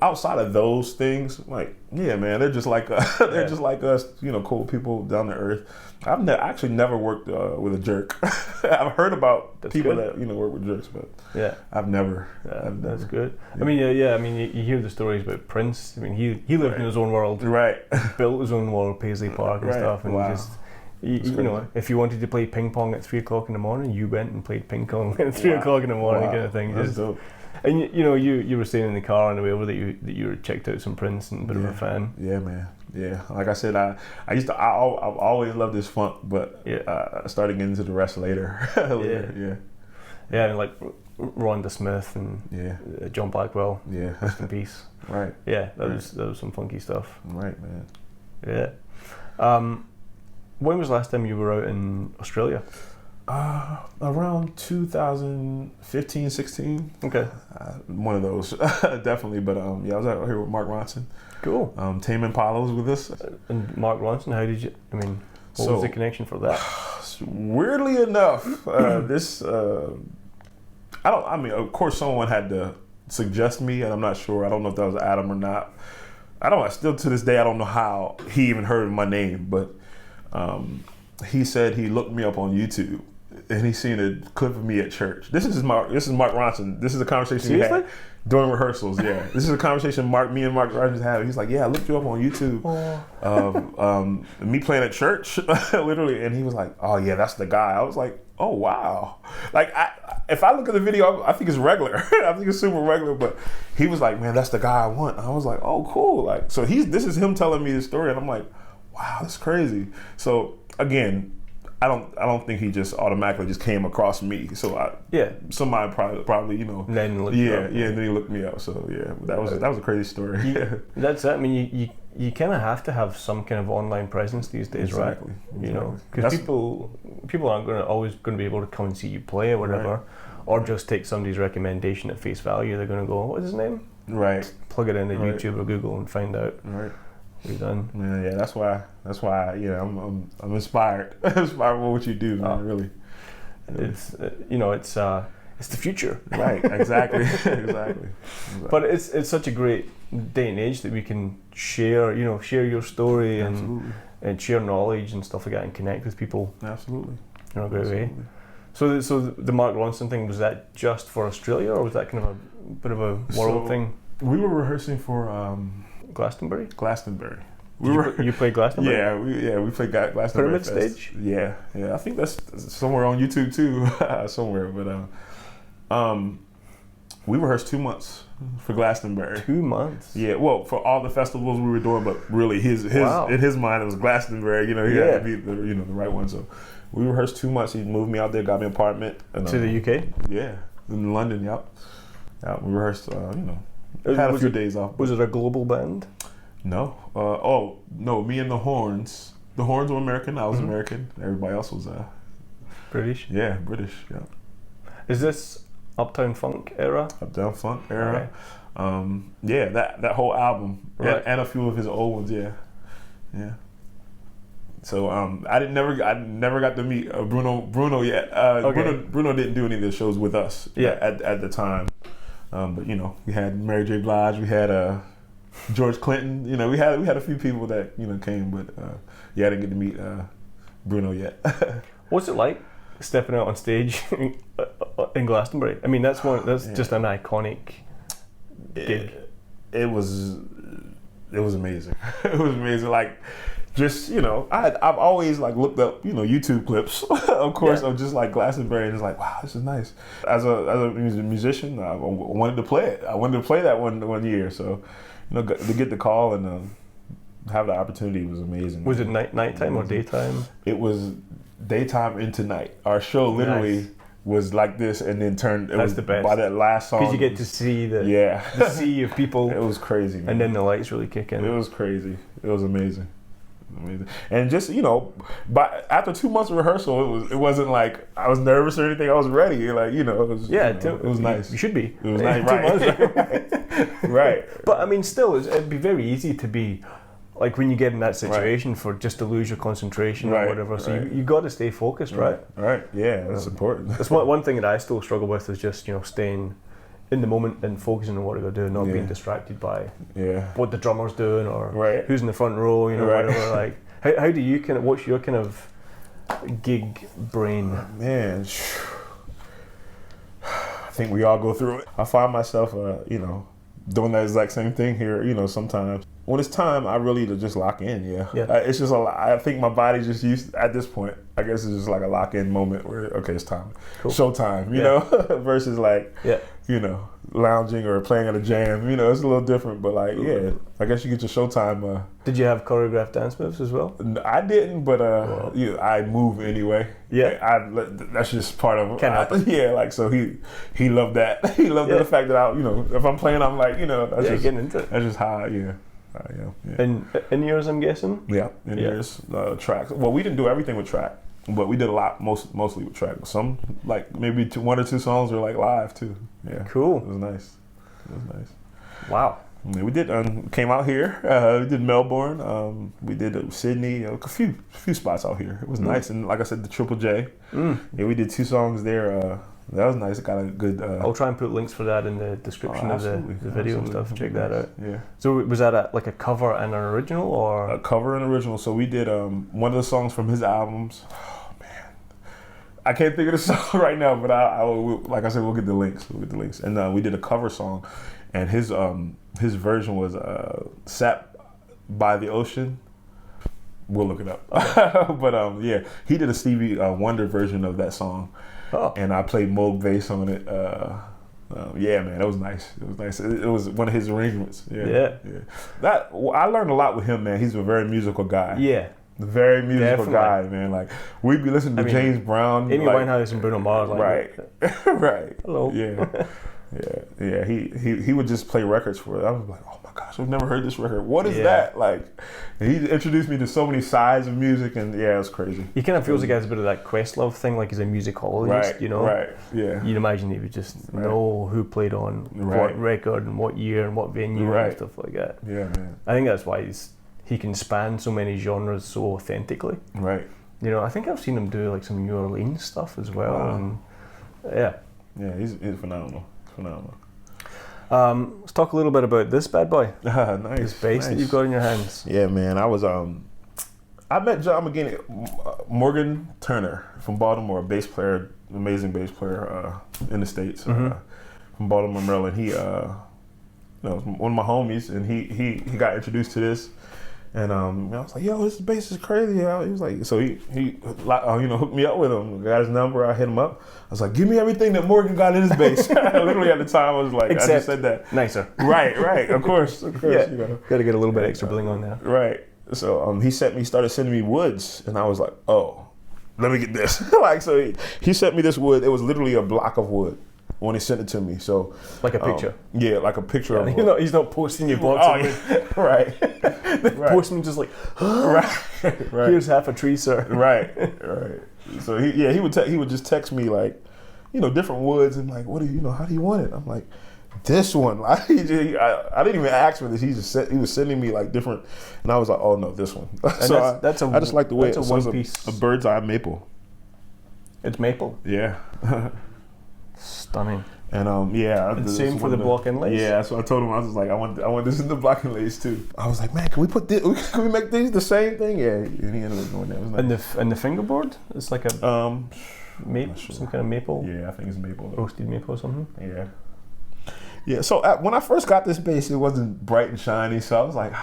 outside of those things, like man, they're just like they're just like us. Cool people down to earth. I've actually never worked with a jerk. I've heard about people that work with jerks, but I've never. That's good. I mean, I mean, you hear the stories about Prince. I mean, he lived in his own world. Right. Built his own world, Paisley Park and stuff, and just. If you wanted to play ping pong at 3 o'clock in the morning, you went and played ping pong at 3 o'clock in the morning, kind of thing. That's dope. And you were saying in the car on the way over that you were checked out some Prince and a bit of a fan. Yeah, man. Yeah, like I said, I've always loved this funk, but I started getting into the rest later. Yeah, and like Rhonda Smith and John Blackwell. Yeah, rest in peace. Right. Yeah, that was some funky stuff. Right, man. Yeah. When was the last time you were out in Australia? Around 2015, 16. Okay. One of those, definitely. But I was out here with Mark Ronson. Cool. Tame Impala was with us. And Mark Ronson, how did you? I mean, what was the connection for that? Weirdly enough, this. I mean, of course, someone had to suggest me, and I'm not sure. I don't know if that was Adam or not. Still to this day, I don't know how he even heard of my name, but he said he looked me up on YouTube and he seen a clip of me at church. This is Mark Ronson. This is a conversation we had during rehearsals. Yeah, this is a conversation me and Mark Ronson had. He's like, "Yeah, I looked you up on YouTube, me playing at church, literally." And he was like, "Oh yeah, that's the guy." I was like, "Oh wow!" Like if I look at the video, I think it's regular. I think it's super regular. But he was like, "Man, that's the guy I want." I was like, "Oh cool!" Like so this is him telling me the story, and I'm like, "Wow, that's crazy." So again, I don't think he just automatically just came across me. So somebody probably Then looked and then he looked me up. So yeah, that was a crazy story. That's it. I mean, you kind of have to have some kind of online presence these days, exactly. right? You know, because people aren't always going to be able to come and see you play or whatever, or just take somebody's recommendation at face value. They're going to go, "What's his name?" Right. Plug it into YouTube or Google and find out. Right. You're done. Yeah, that's why I'm inspired. Inspired by what you do, man, really. It's it's the future. Right, exactly. exactly. But it's such a great day and age that we can share your story and share knowledge and stuff like that and connect with people. Absolutely. In a great way. So the Mark Ronson thing, was that just for Australia or was that kind of a bit of a world thing? We were rehearsing for Glastonbury. You played Glastonbury? We played Glastonbury. Pyramid stage? Yeah. I think that's somewhere on YouTube too, somewhere. But we rehearsed 2 months for Glastonbury. 2 months? Yeah. Well, for all the festivals we were doing, but really in his mind it was Glastonbury. He had to be the right one. So we rehearsed 2 months. He moved me out there, got me an apartment. And, to the UK? Yeah, in London. Yep. Yeah, we rehearsed. Had a few days off. Was it a global band? No. No, me and the Horns. The Horns were American, I was American. Everybody else was British? Yeah, British, yeah. Is this Uptown Funk era? Uptown Funk era. Okay. That whole album. Right. And a few of his old ones, yeah. Yeah. So I never got to meet Bruno yet. Bruno didn't do any of the shows with us at the time. But we had Mary J. Blige, we had George Clinton. We had a few people that came, but I didn't get to meet Bruno yet. What's it like stepping out on stage in Glastonbury? I mean, that's just an iconic gig. It was amazing. It was amazing. Like, just I've always looked up YouTube clips, of course, of just Glastonbury, and it's like, wow, this is nice. As a musician, I wanted to play it. I wanted to play that one year, so to get the call and have the opportunity was amazing. Was it nighttime or daytime? It was daytime into night. Our show literally was like this, and then turned. That's the best. By that last song, because you get to see the sea of people. It was crazy, man. And then the lights really kick in. It was crazy. It was amazing. And just but after 2 months of rehearsal, it wasn't like I was nervous or anything. I was ready. It was it was nice. You should be. It was nice, right? Right. But I mean, still, it'd be very easy to be when you get in that situation just to lose your concentration or whatever. So you got to stay focused, right? Right. Yeah, that's important. That's one thing that I still struggle with is just staying in the moment and focusing on what they're doing, not being distracted by what the drummer's doing or who's in the front row, whatever. How do you what's your kind of gig brain? Man, I think we all go through it. I find myself, doing that exact same thing here, sometimes. when it's time, I really to just lock in. Yeah. Yeah. It's just a lot. I think my body's just used at this point. I guess it's just like a lock in moment where okay, it's time, showtime. You know, versus like you know, lounging or playing at a jam. You know, it's a little different. But like I guess you get your showtime. Did you have choreographed dance moves as well? I didn't, but I move anyway. Yeah. That's just part of it. Can't help it. Yeah, like so he loved that. He loved the fact that I, you know, if I'm playing, I'm like, you know, that's just getting into it. That's just how yeah. In yours, I'm guessing. Yeah, in yours, tracks. Well, we didn't do everything with track, but we did a lot, mostly with track. Some like maybe one or two songs were like live too. Yeah, cool. It was nice. Wow. Yeah, we did came out here. We did Melbourne. We did Sydney. A few spots out here. It was nice, and like I said, the Triple J. Yeah, we did 2 songs there. That was nice. It got a good. I'll try and put links for that in the description of the video and stuff. Check that out. Yeah. So was that like a cover and an original, or a cover and original? So we did one of the songs from his albums. Oh man, I can't think of the song right now, but I will, like I said, we'll get the links. And we did a cover song, and his version was "Sat by the Ocean." We'll look it up. But yeah, he did a Stevie Wonder version of that song. And I played Moog bass on it. Yeah, man, it was nice. It was one of his arrangements. Yeah. That I learned a lot with him, man. He's a very musical guy. Yeah. Very musical guy, man. Like we'd be listening to James Brown, Amy Winehouse and Bruno Mars. Like, right. Hello. Yeah. He would just play records for it. I was like, oh my gosh, I've never heard this record. What is that? Like, he introduced me to so many sides of music, and it was crazy. He kind of feels like he has a bit of that Questlove thing, like he's a musicologist, you know? Right, yeah. You'd imagine he would just know who played on what record and what year and what venue and stuff like that. Yeah, man. I think that's why he can span so many genres so authentically. Right. You know, I think I've seen him do like some New Orleans stuff as well. Wow. And, yeah, he's phenomenal. Let's talk a little bit about this bad boy. Nice. This bass that you've got in your hands. Yeah, man. I was I met John McGinney, Morgan Turner from Baltimore, bass player, amazing bass player in the States, from Baltimore, Maryland. He was one of my homies, and he got introduced to this. And I was like, yo, this bass is crazy. He was like, so he hooked me up with him. Got his number. I hit him up. I was like, give me everything that Morgan got in his bass. Literally at the time, I was like, I just said that. Nicer. Right. Of course. Yeah. You know. Got to get a little bit extra bling on there. Right. So he started sending me woods, and I was like, oh, let me get this. Like, so he sent me this wood. It was literally a block of wood when he sent it to me. So like a picture. Yeah, like a picture of. He's not posting your box. Oh, yeah. Right. The postman just like, right. Here's half a tree, sir. Right. So he would just text me like, different woods, and like, what do you how do you want it? I'm like, this one. I didn't even ask for this. He was sending me like different, and I was like, oh no, this one. So I just like the way it's one piece. A bird's eye maple. It's maple. Yeah. Stunning. And same for the block inlays. Yeah, so I told him, I was like, I want this in the block inlays too. I was like, man, can we put this? Can we make these the same thing? Yeah, and he ended up doing that. It was nice. And the fingerboard, it's like a maple, some kind of maple. Yeah, I think it's maple. Roasted maple or something. Yeah. Yeah. So when I first got this bass, it wasn't bright and shiny, so I was like,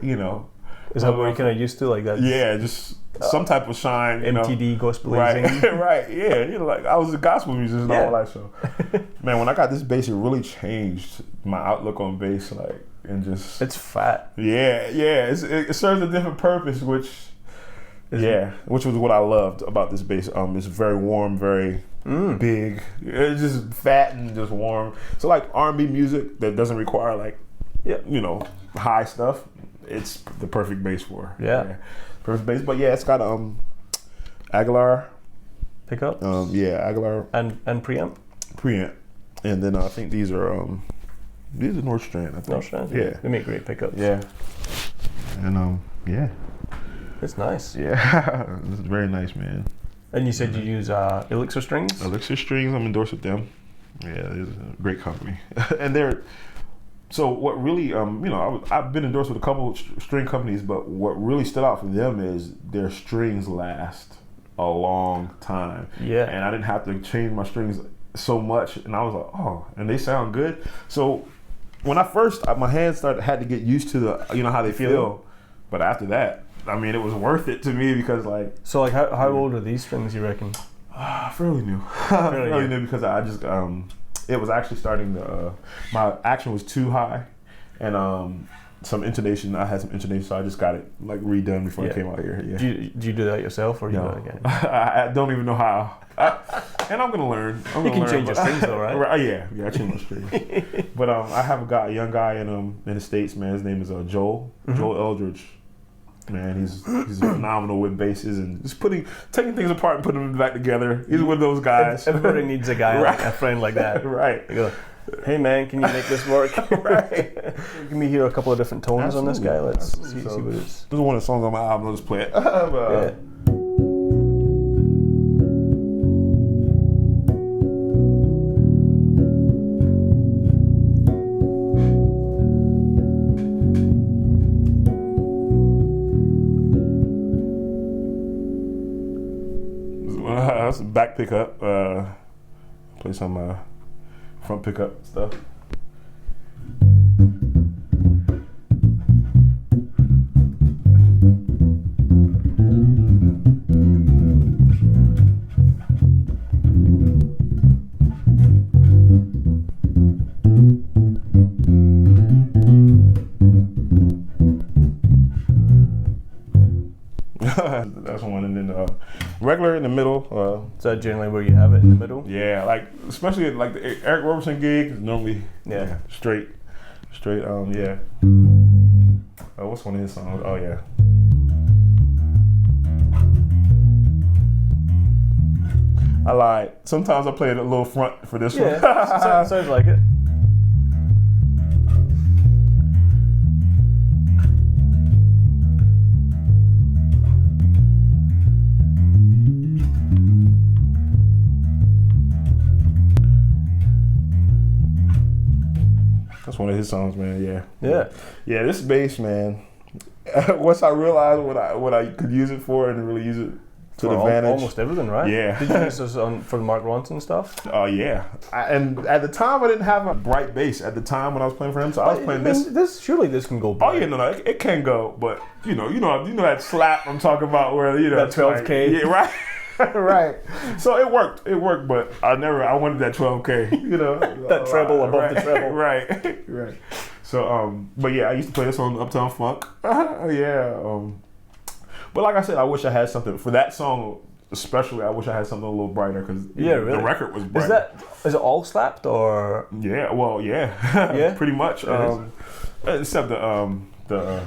Is that what you're kind of used to, like that? Yeah, just some type of shine. MTD gospelizing. Right. Yeah. Like I was a gospel musician all that. So, man, when I got this bass, it really changed my outlook on bass. Like, and just it's fat. Yeah. It serves a different purpose, which was what I loved about this bass. It's very warm, very big. It's just fat and just warm. So like R&B music that doesn't require like, high stuff. It's the perfect bass for. Yeah. Perfect bass. But yeah, it's got Aguilar pickups. Aguilar and preamp. And then I think these are Nordstrand. I think. Nordstrand. Yeah. They make great pickups. Yeah. And it's nice. Yeah. It's very nice, man. And you said you use Elixir Strings? Elixir Strings, I'm endorsed with them. Yeah, it's a great company. And they're so what really, I've been endorsed with a couple of string companies, but what really stood out for them is their strings last a long time. Yeah. And I didn't have to change my strings so much, and I was like, oh, and they sound good. So when I first, my hands had to get used to the, you know, how they feel. But after that, I mean, it was worth it to me because like. So like, how old are these strings, you reckon? Fairly new. Fairly new because I just, it was actually starting to, my action was too high and some intonation, I had some intonation, so I just got it like redone before I came out here. Yeah. Do you do that yourself or you do that again? I don't even know how. And I'm gonna learn. You can change your strings though, right? Yeah, I change my strings. But I have a young guy in the States, man. His name is Joel Eldridge. Man, he's phenomenal with basses and just taking things apart and putting them back together. He's one of those guys. Everybody needs a guy, right. a friend like that. Right. You go, hey man, can you make this work? Right. Give me hear a couple of different tones on this guy. Let's see what it is. This is one of the songs on my album. I'll just play it. That's a back pickup. Play some front pickup stuff. That's one, and then regular in the middle. Is that generally where you have it, in the middle? Yeah, like especially like the Eric Roberson gig is normally straight. Yeah. What's one of his songs? Oh yeah. I lied. Sometimes I play it a little front for this one. Yeah, sounds like it. That's one of his songs, man. Yeah. This bass, man. Once I realized what I could use it for and really use it to the advantage. Almost everything, right? Yeah. Did you use this for the Mark Ronson stuff? Oh yeah. And at the time, I didn't have a bright bass. At the time when I was playing for him, so I was playing this. Surely this can go bright. Oh yeah, no, it can go, but you know that slap I'm talking about where that 12K. Like, yeah, right. Right. So it worked, but I wanted that 12K, you know. That treble above the treble. Right. So, but yeah, I used to play this on Uptown Funk. But like I said, I wish I had something, for that song especially, I wish I had something a little brighter because the record was bright. Is it all slapped or? Yeah, well, yeah. Pretty much. Except the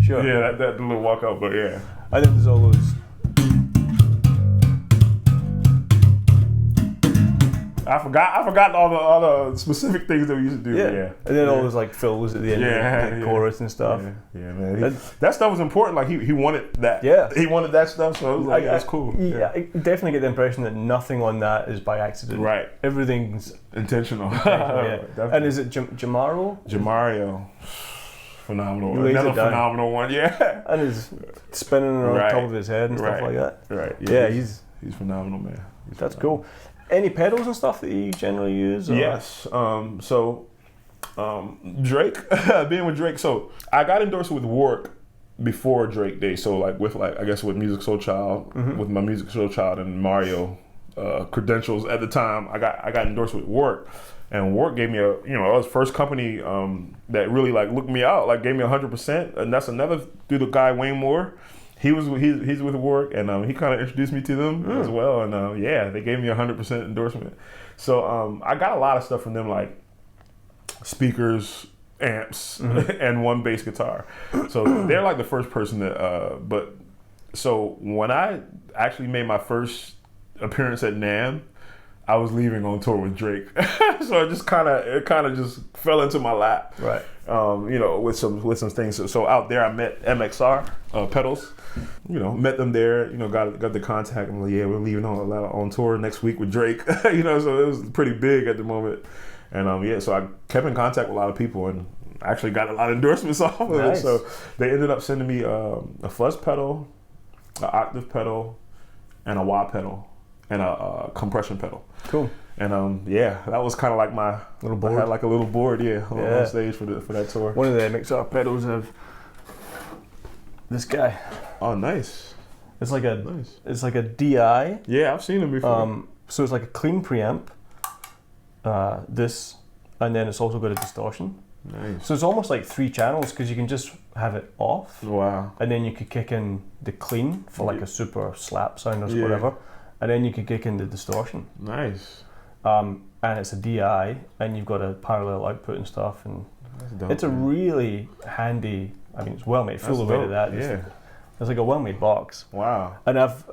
Sure. Yeah, that little walkout, but yeah. I think there's all those. I forgot all the specific things that we used to do. Yeah. And then all those like fills at the end of the chorus and stuff. Yeah, man. That stuff was important. Like he wanted that. Yeah. He wanted that stuff, so it was like that's cool. Yeah, I definitely get the impression that nothing on that is by accident. Right. Everything's intentional. Yeah. And is it Jamario? Jamario. Phenomenal. Another phenomenal one, yeah. And he's spinning around top of his head and stuff like that. Right. Yeah, he's phenomenal, man. That's cool. Any pedals and stuff that you generally use? Or? Yes. Drake, being with Drake. So I got endorsed with Warwick before Drake Day. So with Music Soulchild, with my Music Soulchild and Mario credentials at the time, I got endorsed with Warwick. And Warwick gave me I was first company that really like looked me out, like gave me 100%. And that's another through the guy Wayne Moore. He's with Warwick, and he kind of introduced me to them as well. And they gave me 100% endorsement. So I got a lot of stuff from them, like speakers, amps, and one bass guitar. So they're like the first person that. So when I actually made my first appearance at NAMM, I was leaving on tour with Drake. So it kind of just fell into my lap. Right. With some things. So out there I met MXR pedals. Met them there. Got the contact. I'm like, yeah, we're leaving on tour next week with Drake. So it was pretty big at the moment. And so I kept in contact with a lot of people and actually got a lot of endorsements off of it. So they ended up sending me a fuzz pedal, an octave pedal, and a wah pedal, and a compression pedal. Cool. And yeah, that was kind of like my little board. I had like a little board, on stage for that tour. One of the MXR pedals of this guy. Oh, nice. It's like a DI. Yeah, I've seen them before. So it's like a clean preamp. This, and then it's also got a distortion. Nice. So it's almost like 3 channels because you can just have it off. Wow. And then you could kick in the clean for like a super slap sound or whatever. And then you could kick in the distortion. Nice. And it's a DI, and you've got a parallel output and stuff. And That's dope, it's a really handy. I mean, it's well made. Full aware of that. It's like a well made box. Wow. And I've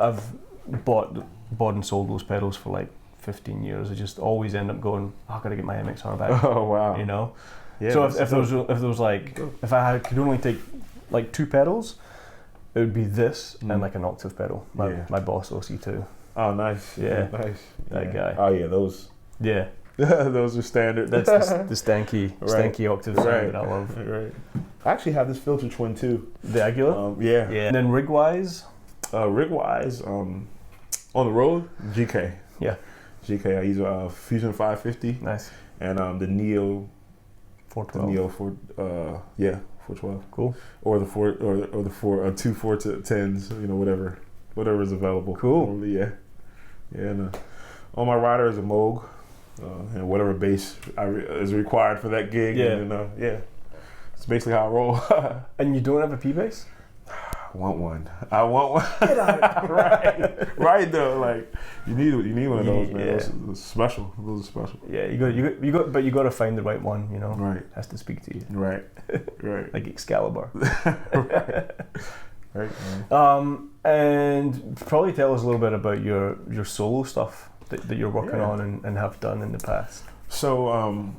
bought and sold those pedals for like 15 years. I just always end up going, I gotta get my MXR back. Oh wow. You know. Yeah. So if there was like, if I could only take like 2 pedals, it would be this and like an octave pedal. My Boss OC2. Oh, nice. Yeah. Nice. That guy. Oh yeah, those. Yeah. Those are standard. That's the stanky octave sound that I love. Right. I actually have this filter twin too. The Aguila? Yeah. And then rig-wise? Rig-wise, on the road, GK. Yeah. GK, I use a Fusion 550. Nice. And the Neo 412. The Neo 412. Cool. Or the 2 410s, whatever is available. Cool. Yeah. And on my rider is a Moog, and whatever bass is required for that gig. Yeah. And it's basically how I roll. And you don't have a P bass? I want one. Get out. Right though, like you need one of those, man. Those are special. Those are special. Yeah, you got to find the right one. Right. It has to speak to you. Right. Like Excalibur. Right. Man. And probably tell us a little bit about your solo stuff that you're working on and have done in the past. So,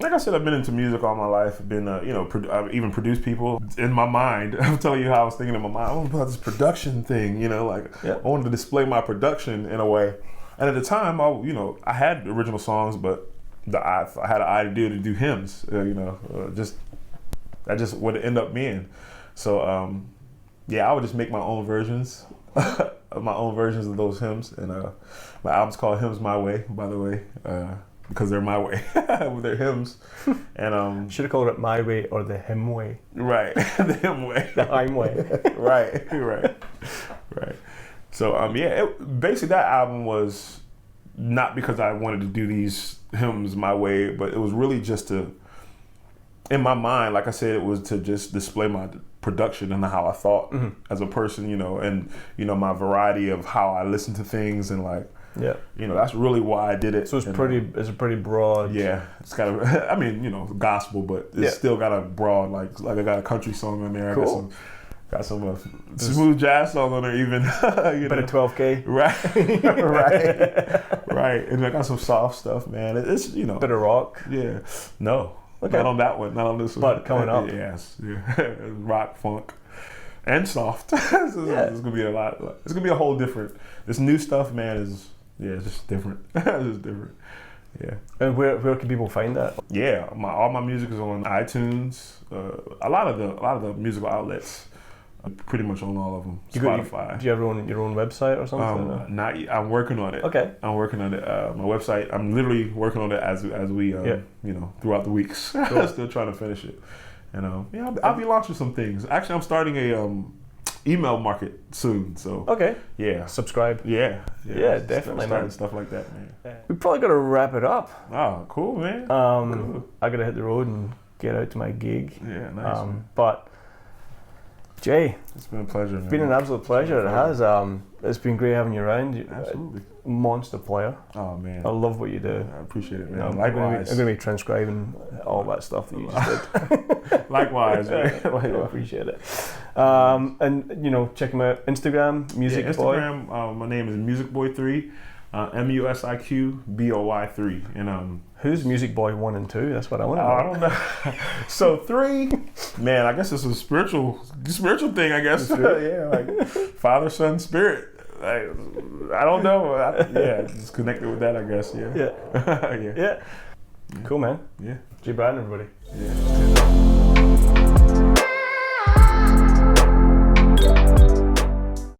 like I said, I've been into music all my life. I've been, I've even produced people in my mind. I'm telling you how I was thinking in my mind. I want about this production thing, I wanted to display my production in a way. And at the time, I had original songs, but I had an idea to do hymns. That just would end up being. So, I would just make my own versions, of those hymns. And my album's called Hymns My Way, by the way. Because they're my way. They're hymns. And should have called it My Way or the Hymn Way. Right. The hymn way. The I'm way. Right. So basically that album was not because I wanted to do these hymns my way, but it was really just in my mind, like I said, it was to just display my production and how I thought as a person, and my variety of how I listen to things and like. Yeah, that's really why I did it. So it's a pretty broad. Yeah, it's kind of, gospel, but it's still got a broad, like I got a country song on there. Cool. I got some smooth jazz song on there even. Bit of 12K. Right. And I got some soft stuff, man. It's Bit of rock. Yeah. No, okay. Not on that one. Not on this one. But coming up. Yes. Yeah. Rock, funk. And soft. It's gonna be a lot. It's gonna be a whole different. This new stuff, man, is. Yeah, it's just different. It's just different. Yeah. And where can people find that? Yeah, all my music is on iTunes. A lot of the musical outlets. Pretty much on all of them. Spotify. Do you have your own website or something? Not yet. I'm working on it. Okay. I'm working on it. My website. I'm literally working on it as we throughout the weeks. Cool. Still trying to finish it. And I'll be launching some things. Actually, I'm starting a email market soon. So okay. Yeah. Subscribe. Yeah, definitely, starting man. stuff like that, man. We probably got to wrap it up. Oh, cool, man. Cool. I got to hit the road and get out to my gig. Yeah, nice. But Jay, it's been a pleasure. It's been an absolute pleasure. It has. It's been great having you around. Absolutely. Monster player. Oh man. I love what you do. I appreciate it, man. Likewise. I'm going to be transcribing all that stuff that you just did. Likewise, man. I appreciate it. And check him out. Instagram, Musiqboy. Instagram. My name is Musiqboy3. MUSIQBOY3. And who's Musiqboy 1 and 2? That's what I want to know. I don't know. So 3, man, I guess it's a spiritual thing, I guess. Yeah, like Father, Son, Spirit. Like, I don't know. It's connected with that, I guess. Yeah. Yeah. Cool, man. Yeah. Bratten, everybody. Yeah.